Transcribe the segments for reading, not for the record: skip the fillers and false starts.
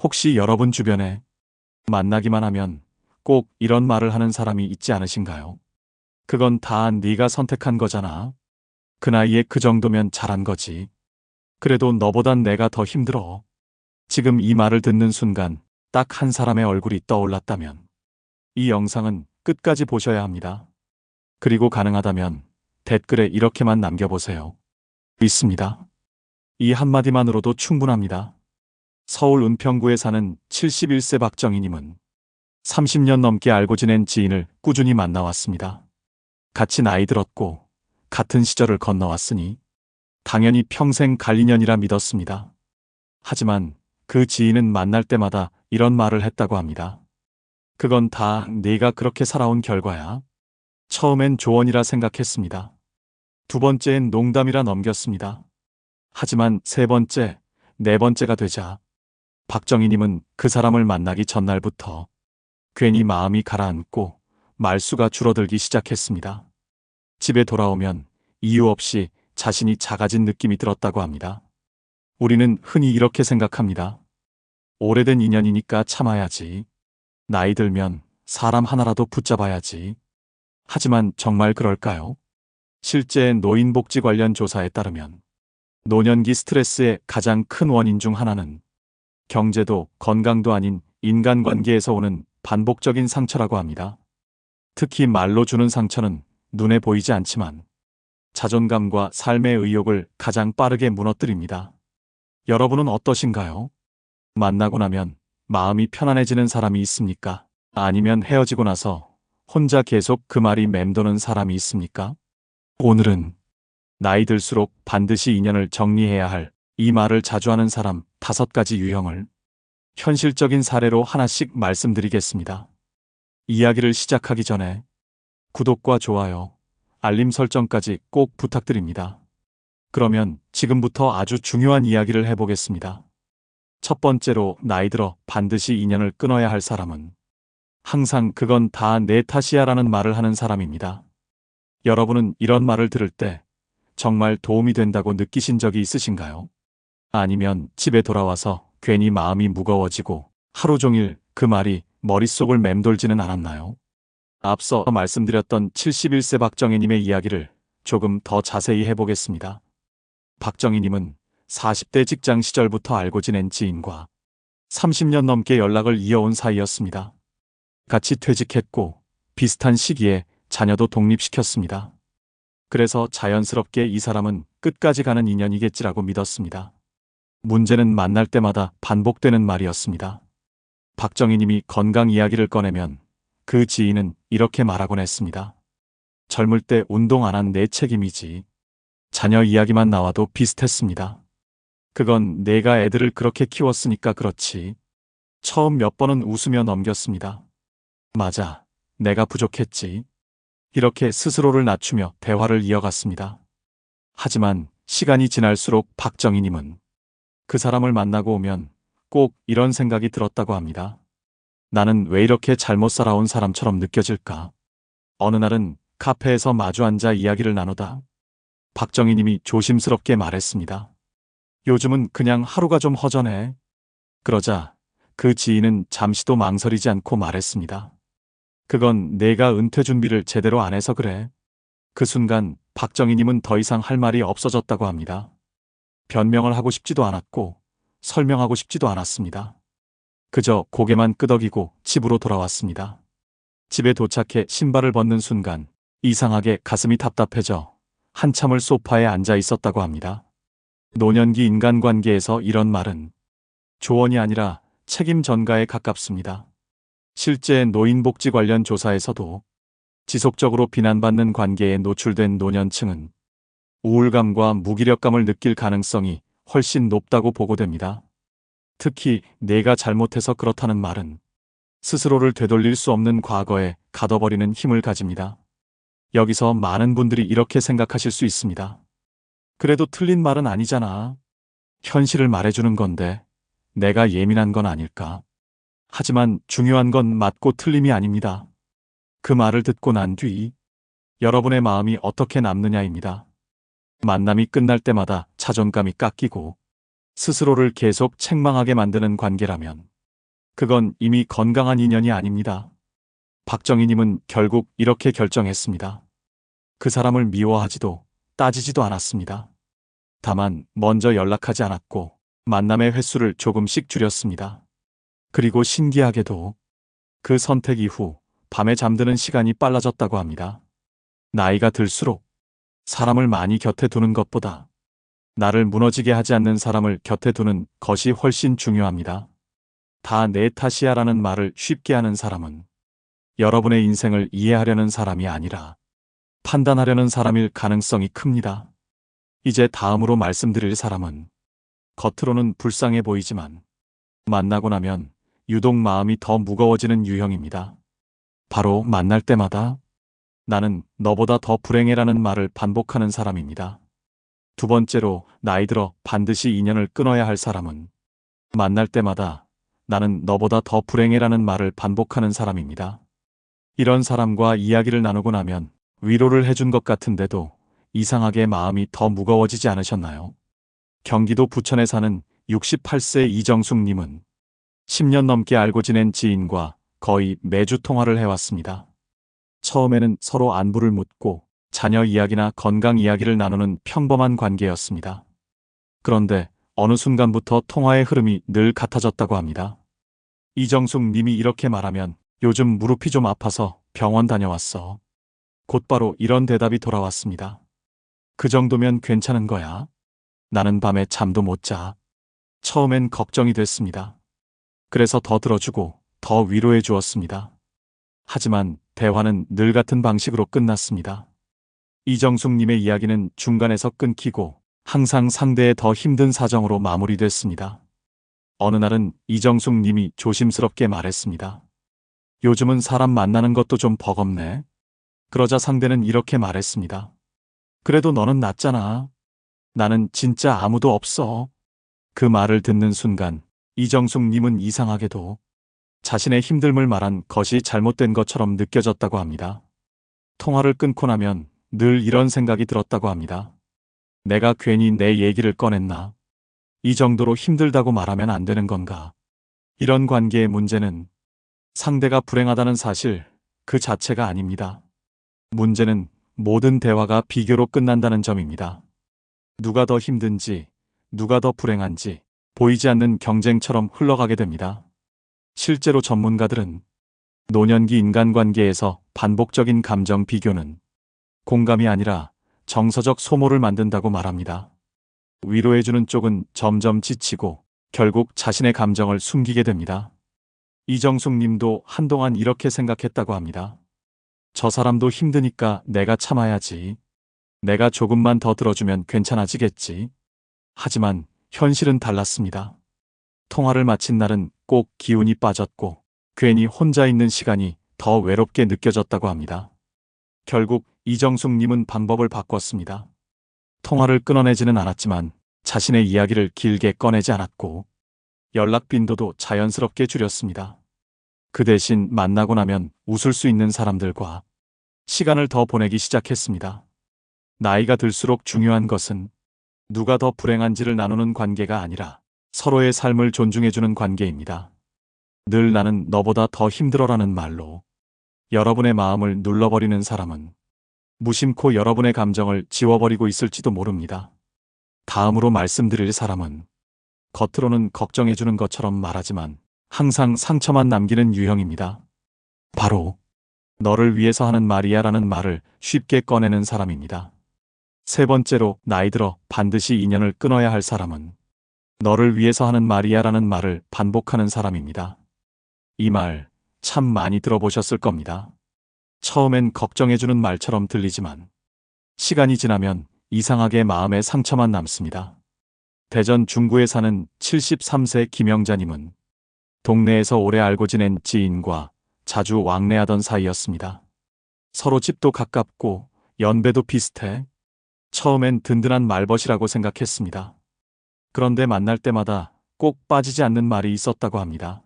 혹시 여러분 주변에 만나기만 하면 꼭 이런 말을 하는 사람이 있지 않으신가요? 그건 다 네가 선택한 거잖아. 그 나이에 그 정도면 잘한 거지. 그래도 너보단 내가 더 힘들어. 지금 이 말을 듣는 순간 딱 한 사람의 얼굴이 떠올랐다면 이 영상은 끝까지 보셔야 합니다. 그리고 가능하다면 댓글에 이렇게만 남겨보세요. 믿습니다. 이 한마디만으로도 충분합니다. 서울 은평구에 사는 71세 박정희님은 30년 넘게 알고 지낸 지인을 꾸준히 만나왔습니다. 같이 나이 들었고 같은 시절을 건너왔으니 당연히 평생 갈 인연이라 믿었습니다. 하지만 그 지인은 만날 때마다 이런 말을 했다고 합니다. 그건 다 네가 그렇게 살아온 결과야. 처음엔 조언이라 생각했습니다. 두 번째엔 농담이라 넘겼습니다. 하지만 세 번째, 네 번째가 되자 박정희님은 그 사람을 만나기 전날부터 괜히 마음이 가라앉고 말수가 줄어들기 시작했습니다. 집에 돌아오면 이유 없이 자신이 작아진 느낌이 들었다고 합니다. 우리는 흔히 이렇게 생각합니다. 오래된 인연이니까 참아야지. 나이 들면 사람 하나라도 붙잡아야지. 하지만 정말 그럴까요? 실제 노인복지 관련 조사에 따르면 노년기 스트레스의 가장 큰 원인 중 하나는 경제도 건강도 아닌 인간관계에서 오는 반복적인 상처라고 합니다. 특히 말로 주는 상처는 눈에 보이지 않지만 자존감과 삶의 의욕을 가장 빠르게 무너뜨립니다. 여러분은 어떠신가요? 만나고 나면 마음이 편안해지는 사람이 있습니까? 아니면 헤어지고 나서 혼자 계속 그 말이 맴도는 사람이 있습니까? 오늘은 나이 들수록 반드시 인연을 정리해야 할 이 말을 자주 하는 사람 5가지 유형을 현실적인 사례로 하나씩 말씀드리겠습니다. 이야기를 시작하기 전에 구독과 좋아요, 알림 설정까지 꼭 부탁드립니다. 그러면 지금부터 아주 중요한 이야기를 해보겠습니다. 첫 번째로 나이 들어 반드시 인연을 끊어야 할 사람은 항상 그건 다 내 탓이야 라는 말을 하는 사람입니다. 여러분은 이런 말을 들을 때 정말 도움이 된다고 느끼신 적이 있으신가요? 아니면 집에 돌아와서 괜히 마음이 무거워지고 하루 종일 그 말이 머릿속을 맴돌지는 않았나요? 앞서 말씀드렸던 71세 박정희님의 이야기를 조금 더 자세히 해보겠습니다. 박정희님은 40대 직장 시절부터 알고 지낸 지인과 30년 넘게 연락을 이어온 사이였습니다. 같이 퇴직했고 비슷한 시기에 자녀도 독립시켰습니다. 그래서 자연스럽게 이 사람은 끝까지 가는 인연이겠지라고 믿었습니다. 문제는 만날 때마다 반복되는 말이었습니다. 박정희님이 건강 이야기를 꺼내면 그 지인은 이렇게 말하곤 했습니다. 젊을 때 운동 안 한 내 책임이지. 자녀 이야기만 나와도 비슷했습니다. 그건 내가 애들을 그렇게 키웠으니까 그렇지. 처음 몇 번은 웃으며 넘겼습니다. 맞아, 내가 부족했지. 이렇게 스스로를 낮추며 대화를 이어갔습니다. 하지만 시간이 지날수록 박정희님은 그 사람을 만나고 오면 꼭 이런 생각이 들었다고 합니다. 나는 왜 이렇게 잘못 살아온 사람처럼 느껴질까? 어느 날은 카페에서 마주 앉아 이야기를 나누다 박정희님이 조심스럽게 말했습니다. 요즘은 그냥 하루가 좀 허전해. 그러자 그 지인은 잠시도 망설이지 않고 말했습니다. 그건 내가 은퇴 준비를 제대로 안 해서 그래. 그 순간 박정희님은 더 이상 할 말이 없어졌다고 합니다. 변명을 하고 싶지도 않았고 설명하고 싶지도 않았습니다. 그저 고개만 끄덕이고 집으로 돌아왔습니다. 집에 도착해 신발을 벗는 순간 이상하게 가슴이 답답해져 한참을 소파에 앉아 있었다고 합니다. 노년기 인간관계에서 이런 말은 조언이 아니라 책임 전가에 가깝습니다. 실제 노인복지 관련 조사에서도 지속적으로 비난받는 관계에 노출된 노년층은 우울감과 무기력감을 느낄 가능성이 훨씬 높다고 보고됩니다. 특히 내가 잘못해서 그렇다는 말은 스스로를 되돌릴 수 없는 과거에 가둬버리는 힘을 가집니다. 여기서 많은 분들이 이렇게 생각하실 수 있습니다. 그래도 틀린 말은 아니잖아. 현실을 말해주는 건데 내가 예민한 건 아닐까? 하지만 중요한 건 맞고 틀림이 아닙니다. 그 말을 듣고 난 뒤 여러분의 마음이 어떻게 남느냐입니다. 만남이 끝날 때마다 자존감이 깎이고 스스로를 계속 책망하게 만드는 관계라면 그건 이미 건강한 인연이 아닙니다. 박정희님은 결국 이렇게 결정했습니다. 그 사람을 미워하지도 따지지도 않았습니다. 다만 먼저 연락하지 않았고 만남의 횟수를 조금씩 줄였습니다. 그리고 신기하게도 그 선택 이후 밤에 잠드는 시간이 빨라졌다고 합니다. 나이가 들수록 사람을 많이 곁에 두는 것보다 나를 무너지게 하지 않는 사람을 곁에 두는 것이 훨씬 중요합니다. 다 내 탓이야라는 말을 쉽게 하는 사람은 여러분의 인생을 이해하려는 사람이 아니라 판단하려는 사람일 가능성이 큽니다. 이제 다음으로 말씀드릴 사람은 겉으로는 불쌍해 보이지만 만나고 나면 유독 마음이 더 무거워지는 유형입니다. 바로 만날 때마다 나는 너보다 더 불행해라는 말을 반복하는 사람입니다. 두 번째로 나이 들어 반드시 인연을 끊어야 할 사람은 만날 때마다 나는 너보다 더 불행해라는 말을 반복하는 사람입니다. 이런 사람과 이야기를 나누고 나면 위로를 해준 것 같은데도 이상하게 마음이 더 무거워지지 않으셨나요? 경기도 부천에 사는 68세 이정숙님은 10년 넘게 알고 지낸 지인과 거의 매주 통화를 해왔습니다. 처음에는 서로 안부를 묻고 자녀 이야기나 건강 이야기를 나누는 평범한 관계였습니다. 그런데 어느 순간부터 통화의 흐름이 늘 같아졌다고 합니다. 이정숙 님이 이렇게 말하면 요즘 무릎이 좀 아파서 병원 다녀왔어. 곧바로 이런 대답이 돌아왔습니다. 그 정도면 괜찮은 거야? 나는 밤에 잠도 못 자. 처음엔 걱정이 됐습니다. 그래서 더 들어주고 더 위로해 주었습니다. 하지만 대화는 늘 같은 방식으로 끝났습니다. 이정숙님의 이야기는 중간에서 끊기고 항상 상대의 더 힘든 사정으로 마무리됐습니다. 어느 날은 이정숙님이 조심스럽게 말했습니다. 요즘은 사람 만나는 것도 좀 버겁네. 그러자 상대는 이렇게 말했습니다. 그래도 너는 낫잖아. 나는 진짜 아무도 없어. 그 말을 듣는 순간 이정숙님은 이상하게도 자신의 힘듦을 말한 것이 잘못된 것처럼 느껴졌다고 합니다. 통화를 끊고 나면 늘 이런 생각이 들었다고 합니다. 내가 괜히 내 얘기를 꺼냈나? 이 정도로 힘들다고 말하면 안 되는 건가? 이런 관계의 문제는 상대가 불행하다는 사실 그 자체가 아닙니다. 문제는 모든 대화가 비교로 끝난다는 점입니다. 누가 더 힘든지, 누가 더 불행한지 보이지 않는 경쟁처럼 흘러가게 됩니다. 실제로 전문가들은 노년기 인간관계에서 반복적인 감정 비교는 공감이 아니라 정서적 소모를 만든다고 말합니다. 위로해주는 쪽은 점점 지치고 결국 자신의 감정을 숨기게 됩니다. 이정숙 님도 한동안 이렇게 생각했다고 합니다. 저 사람도 힘드니까 내가 참아야지. 내가 조금만 더 들어주면 괜찮아지겠지. 하지만 현실은 달랐습니다. 통화를 마친 날은 꼭 기운이 빠졌고 괜히 혼자 있는 시간이 더 외롭게 느껴졌다고 합니다. 결국 이정숙 님은 방법을 바꿨습니다. 통화를 끊어내지는 않았지만 자신의 이야기를 길게 꺼내지 않았고 연락 빈도도 자연스럽게 줄였습니다. 그 대신 만나고 나면 웃을 수 있는 사람들과 시간을 더 보내기 시작했습니다. 나이가 들수록 중요한 것은 누가 더 불행한지를 나누는 관계가 아니라 서로의 삶을 존중해주는 관계입니다. 늘 나는 너보다 더 힘들어라는 말로 여러분의 마음을 눌러버리는 사람은 무심코 여러분의 감정을 지워버리고 있을지도 모릅니다. 다음으로 말씀드릴 사람은 겉으로는 걱정해주는 것처럼 말하지만 항상 상처만 남기는 유형입니다. 바로 너를 위해서 하는 말이야 라는 말을 쉽게 꺼내는 사람입니다. 세 번째로 나이 들어 반드시 인연을 끊어야 할 사람은 너를 위해서 하는 말이야 라는 말을 반복하는 사람입니다. 이 말 참 많이 들어보셨을 겁니다. 처음엔 걱정해주는 말처럼 들리지만 시간이 지나면 이상하게 마음에 상처만 남습니다. 대전 중구에 사는 73세 김영자님은 동네에서 오래 알고 지낸 지인과 자주 왕래하던 사이였습니다. 서로 집도 가깝고 연배도 비슷해 처음엔 든든한 말벗이라고 생각했습니다. 그런데 만날 때마다 꼭 빠지지 않는 말이 있었다고 합니다.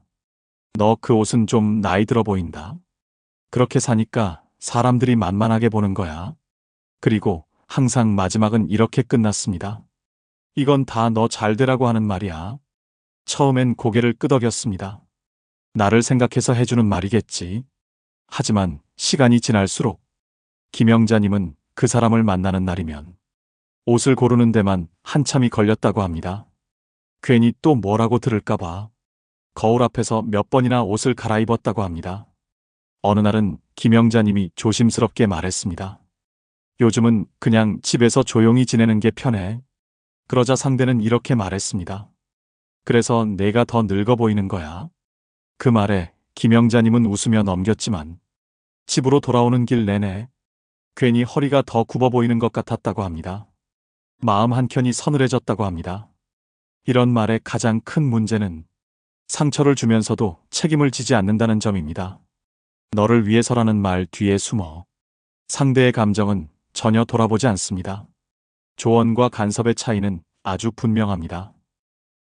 너 그 옷은 좀 나이 들어 보인다. 그렇게 사니까 사람들이 만만하게 보는 거야. 그리고 항상 마지막은 이렇게 끝났습니다. 이건 다 너 잘 되라고 하는 말이야. 처음엔 고개를 끄덕였습니다. 나를 생각해서 해주는 말이겠지. 하지만 시간이 지날수록 김영자님은 그 사람을 만나는 날이면 옷을 고르는 데만 한참이 걸렸다고 합니다. 괜히 또 뭐라고 들을까봐 거울 앞에서 몇 번이나 옷을 갈아입었다고 합니다. 어느 날은 김영자님이 조심스럽게 말했습니다. 요즘은 그냥 집에서 조용히 지내는 게 편해. 그러자 상대는 이렇게 말했습니다. 그래서 내가 더 늙어 보이는 거야. 그 말에 김영자님은 웃으며 넘겼지만 집으로 돌아오는 길 내내 괜히 허리가 더 굽어 보이는 것 같았다고 합니다. 마음 한켠이 서늘해졌다고 합니다. 이런 말의 가장 큰 문제는 상처를 주면서도 책임을 지지 않는다는 점입니다. 너를 위해서라는 말 뒤에 숨어 상대의 감정은 전혀 돌아보지 않습니다. 조언과 간섭의 차이는 아주 분명합니다.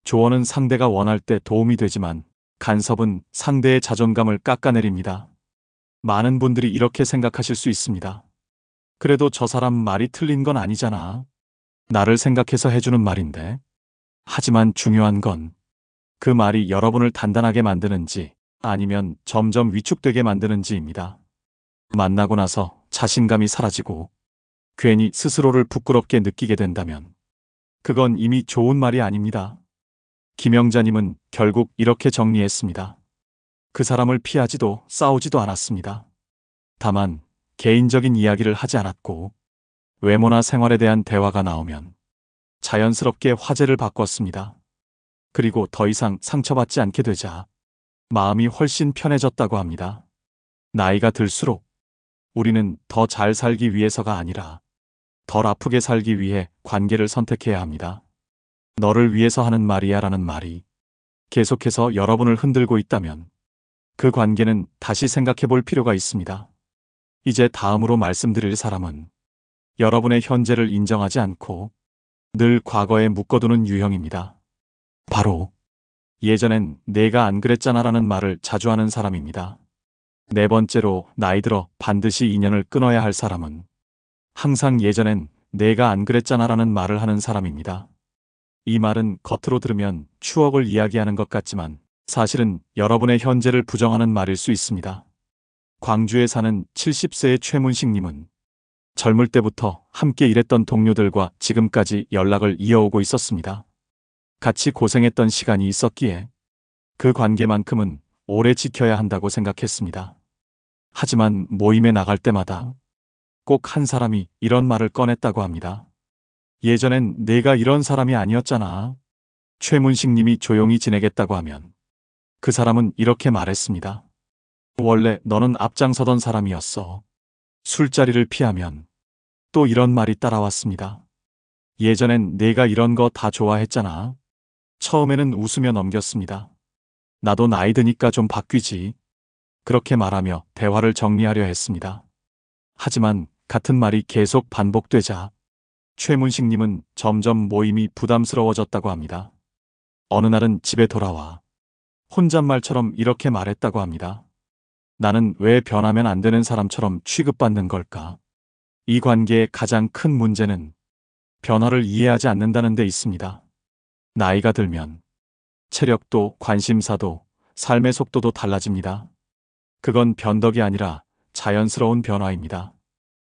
조언은 상대가 원할 때 도움이 되지만 간섭은 상대의 자존감을 깎아내립니다. 많은 분들이 이렇게 생각하실 수 있습니다. 그래도 저 사람 말이 틀린 건 아니잖아. 나를 생각해서 해주는 말인데. 하지만 중요한 건 그 말이 여러분을 단단하게 만드는지 아니면 점점 위축되게 만드는지입니다. 만나고 나서 자신감이 사라지고 괜히 스스로를 부끄럽게 느끼게 된다면 그건 이미 좋은 말이 아닙니다. 김영자님은 결국 이렇게 정리했습니다. 그 사람을 피하지도 싸우지도 않았습니다. 다만 개인적인 이야기를 하지 않았고 외모나 생활에 대한 대화가 나오면 자연스럽게 화제를 바꿨습니다. 그리고 더 이상 상처받지 않게 되자 마음이 훨씬 편해졌다고 합니다. 나이가 들수록 우리는 더 잘 살기 위해서가 아니라 덜 아프게 살기 위해 관계를 선택해야 합니다. 너를 위해서 하는 말이야 라는 말이 계속해서 여러분을 흔들고 있다면 그 관계는 다시 생각해 볼 필요가 있습니다. 이제 다음으로 말씀드릴 사람은 여러분의 현재를 인정하지 않고 늘 과거에 묶어두는 유형입니다. 바로 예전엔 내가 안 그랬잖아 라는 말을 자주 하는 사람입니다. 네 번째로 나이 들어 반드시 인연을 끊어야 할 사람은 항상 예전엔 내가 안 그랬잖아 라는 말을 하는 사람입니다. 이 말은 겉으로 들으면 추억을 이야기하는 것 같지만 사실은 여러분의 현재를 부정하는 말일 수 있습니다. 광주에 사는 70세의 최문식님은 젊을 때부터 함께 일했던 동료들과 지금까지 연락을 이어오고 있었습니다. 같이 고생했던 시간이 있었기에 그 관계만큼은 오래 지켜야 한다고 생각했습니다. 하지만 모임에 나갈 때마다 꼭 한 사람이 이런 말을 꺼냈다고 합니다. 예전엔 내가 이런 사람이 아니었잖아. 최문식 님이 조용히 지내겠다고 하면 그 사람은 이렇게 말했습니다. 원래 너는 앞장서던 사람이었어. 술자리를 피하면 또 이런 말이 따라왔습니다. 예전엔 내가 이런 거 다 좋아했잖아. 처음에는 웃으며 넘겼습니다. 나도 나이 드니까 좀 바뀌지. 그렇게 말하며 대화를 정리하려 했습니다. 하지만 같은 말이 계속 반복되자 최문식님은 점점 모임이 부담스러워졌다고 합니다. 어느 날은 집에 돌아와 혼잣말처럼 이렇게 말했다고 합니다. 나는 왜 변하면 안 되는 사람처럼 취급받는 걸까? 이 관계의 가장 큰 문제는 변화를 이해하지 않는다는 데 있습니다. 나이가 들면 체력도 관심사도 삶의 속도도 달라집니다. 그건 변덕이 아니라 자연스러운 변화입니다.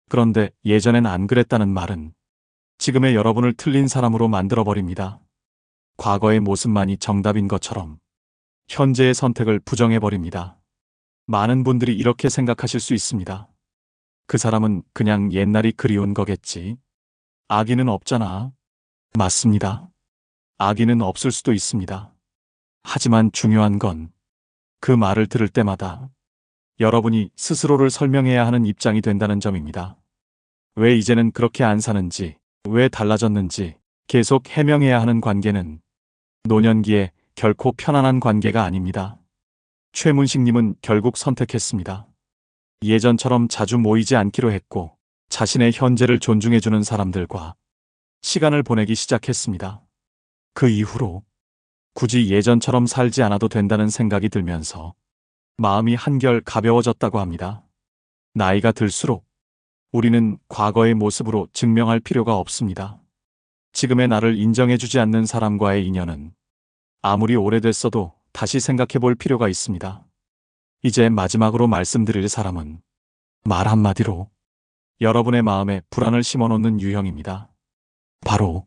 그런데 예전엔 안 그랬다는 말은 지금의 여러분을 틀린 사람으로 만들어버립니다. 과거의 모습만이 정답인 것처럼 현재의 선택을 부정해버립니다. 많은 분들이 이렇게 생각하실 수 있습니다. 그 사람은 그냥 옛날이 그리운 거겠지. 악의는 없잖아. 맞습니다. 악의는 없을 수도 있습니다. 하지만 중요한 건 그 말을 들을 때마다 여러분이 스스로를 설명해야 하는 입장이 된다는 점입니다. 왜 이제는 그렇게 안 사는지, 왜 달라졌는지 계속 해명해야 하는 관계는 노년기에 결코 편안한 관계가 아닙니다. 최문식님은 결국 선택했습니다. 예전처럼 자주 모이지 않기로 했고 자신의 현재를 존중해주는 사람들과 시간을 보내기 시작했습니다. 그 이후로 굳이 예전처럼 살지 않아도 된다는 생각이 들면서 마음이 한결 가벼워졌다고 합니다. 나이가 들수록 우리는 과거의 모습으로 증명할 필요가 없습니다. 지금의 나를 인정해주지 않는 사람과의 인연은 아무리 오래됐어도 다시 생각해 볼 필요가 있습니다. 이제 마지막으로 말씀드릴 사람은 말 한마디로 여러분의 마음에 불안을 심어놓는 유형입니다. 바로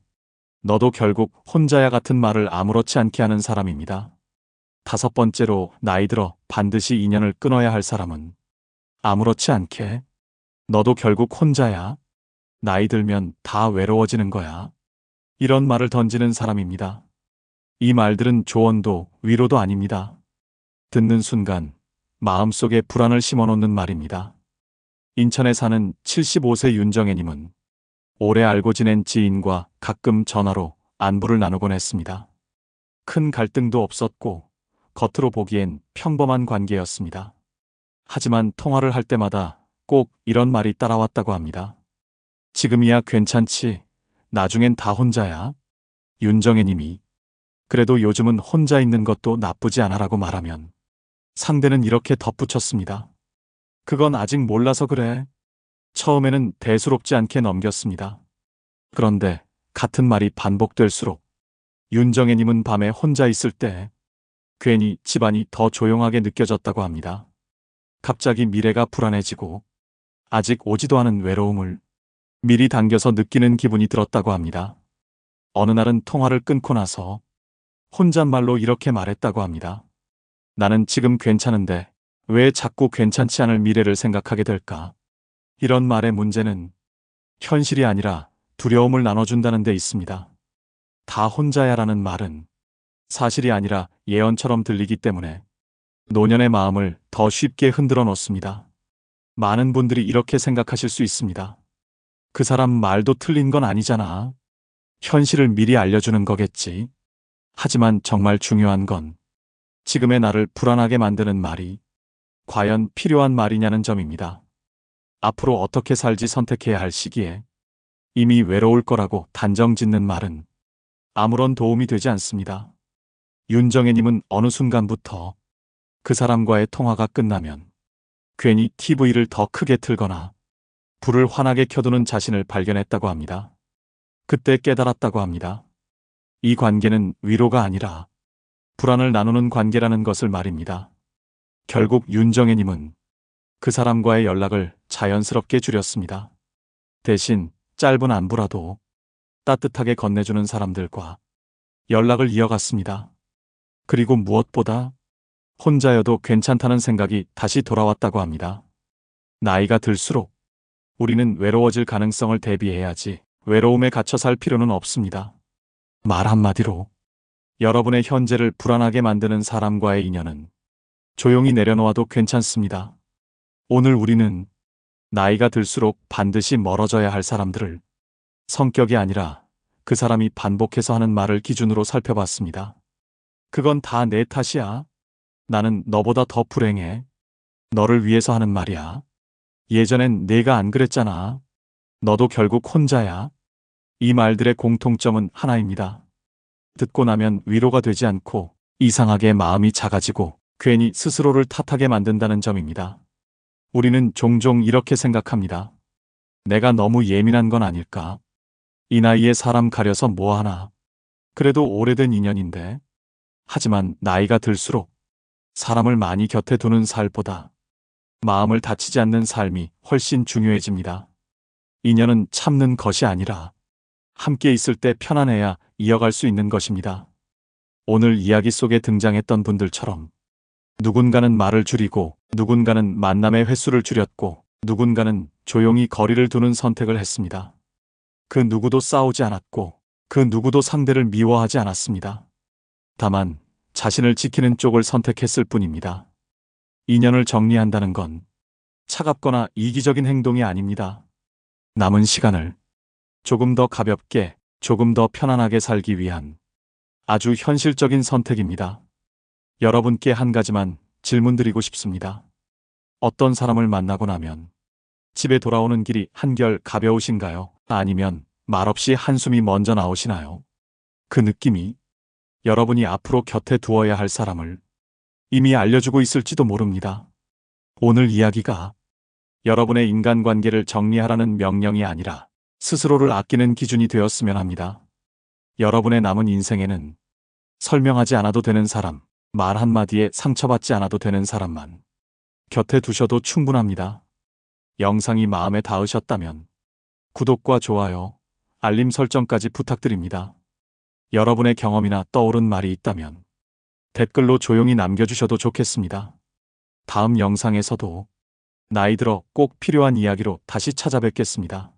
너도 결국 혼자야 같은 말을 아무렇지 않게 하는 사람입니다. 다섯 번째로 나이 들어 반드시 인연을 끊어야 할 사람은 아무렇지 않게 너도 결국 혼자야. 나이 들면 다 외로워지는 거야. 이런 말을 던지는 사람입니다. 이 말들은 조언도 위로도 아닙니다. 듣는 순간 마음속에 불안을 심어놓는 말입니다. 인천에 사는 75세 윤정혜님은 오래 알고 지낸 지인과 가끔 전화로 안부를 나누곤 했습니다. 큰 갈등도 없었고 겉으로 보기엔 평범한 관계였습니다. 하지만 통화를 할 때마다 꼭 이런 말이 따라왔다고 합니다. 지금이야 괜찮지. 나중엔 다 혼자야. 윤정혜님이 그래도 요즘은 혼자 있는 것도 나쁘지 않아라고 말하면 상대는 이렇게 덧붙였습니다. 그건 아직 몰라서 그래. 처음에는 대수롭지 않게 넘겼습니다. 그런데 같은 말이 반복될수록 윤정혜님은 밤에 혼자 있을 때 괜히 집안이 더 조용하게 느껴졌다고 합니다. 갑자기 미래가 불안해지고 아직 오지도 않은 외로움을 미리 당겨서 느끼는 기분이 들었다고 합니다. 어느 날은 통화를 끊고 나서 혼잣말로 이렇게 말했다고 합니다. 나는 지금 괜찮은데 왜 자꾸 괜찮지 않을 미래를 생각하게 될까? 이런 말의 문제는 현실이 아니라 두려움을 나눠준다는 데 있습니다. 다 혼자야라는 말은 사실이 아니라 예언처럼 들리기 때문에 노년의 마음을 더 쉽게 흔들어 놓습니다. 많은 분들이 이렇게 생각하실 수 있습니다. 그 사람 말도 틀린 건 아니잖아. 현실을 미리 알려주는 거겠지. 하지만 정말 중요한 건 지금의 나를 불안하게 만드는 말이 과연 필요한 말이냐는 점입니다. 앞으로 어떻게 살지 선택해야 할 시기에 이미 외로울 거라고 단정 짓는 말은 아무런 도움이 되지 않습니다. 윤정혜님은 어느 순간부터 그 사람과의 통화가 끝나면 괜히 TV를 더 크게 틀거나 불을 환하게 켜두는 자신을 발견했다고 합니다. 그때 깨달았다고 합니다. 이 관계는 위로가 아니라 불안을 나누는 관계라는 것을 말입니다. 결국 윤정혜님은 그 사람과의 연락을 자연스럽게 줄였습니다. 대신 짧은 안부라도 따뜻하게 건네주는 사람들과 연락을 이어갔습니다. 그리고 무엇보다 혼자여도 괜찮다는 생각이 다시 돌아왔다고 합니다. 나이가 들수록 우리는 외로워질 가능성을 대비해야지 외로움에 갇혀 살 필요는 없습니다. 말 한마디로 여러분의 현재를 불안하게 만드는 사람과의 인연은 조용히 내려놓아도 괜찮습니다. 오늘 우리는 나이가 들수록 반드시 멀어져야 할 사람들을 성격이 아니라 그 사람이 반복해서 하는 말을 기준으로 살펴봤습니다. 그건 다 내 탓이야. 나는 너보다 더 불행해. 너를 위해서 하는 말이야. 예전엔 내가 안 그랬잖아. 너도 결국 혼자야. 이 말들의 공통점은 하나입니다. 듣고 나면 위로가 되지 않고 이상하게 마음이 작아지고 괜히 스스로를 탓하게 만든다는 점입니다. 우리는 종종 이렇게 생각합니다. 내가 너무 예민한 건 아닐까? 이 나이에 사람 가려서 뭐하나? 그래도 오래된 인연인데. 하지만 나이가 들수록 사람을 많이 곁에 두는 삶보다 마음을 다치지 않는 삶이 훨씬 중요해집니다. 인연은 참는 것이 아니라 함께 있을 때 편안해야 이어갈 수 있는 것입니다. 오늘 이야기 속에 등장했던 분들처럼 누군가는 말을 줄이고 누군가는 만남의 횟수를 줄였고 누군가는 조용히 거리를 두는 선택을 했습니다. 그 누구도 싸우지 않았고 그 누구도 상대를 미워하지 않았습니다. 다만 자신을 지키는 쪽을 선택했을 뿐입니다. 인연을 정리한다는 건 차갑거나 이기적인 행동이 아닙니다. 남은 시간을 조금 더 가볍게, 조금 더 편안하게 살기 위한 아주 현실적인 선택입니다. 여러분께 한 가지만 질문드리고 싶습니다. 어떤 사람을 만나고 나면 집에 돌아오는 길이 한결 가벼우신가요? 아니면 말없이 한숨이 먼저 나오시나요? 그 느낌이 여러분이 앞으로 곁에 두어야 할 사람을 이미 알려주고 있을지도 모릅니다. 오늘 이야기가 여러분의 인간관계를 정리하라는 명령이 아니라 스스로를 아끼는 기준이 되었으면 합니다. 여러분의 남은 인생에는 설명하지 않아도 되는 사람, 말 한마디에 상처받지 않아도 되는 사람만 곁에 두셔도 충분합니다. 영상이 마음에 닿으셨다면 구독과 좋아요, 알림 설정까지 부탁드립니다. 여러분의 경험이나 떠오른 말이 있다면 댓글로 조용히 남겨주셔도 좋겠습니다. 다음 영상에서도 나이 들어 꼭 필요한 이야기로 다시 찾아뵙겠습니다.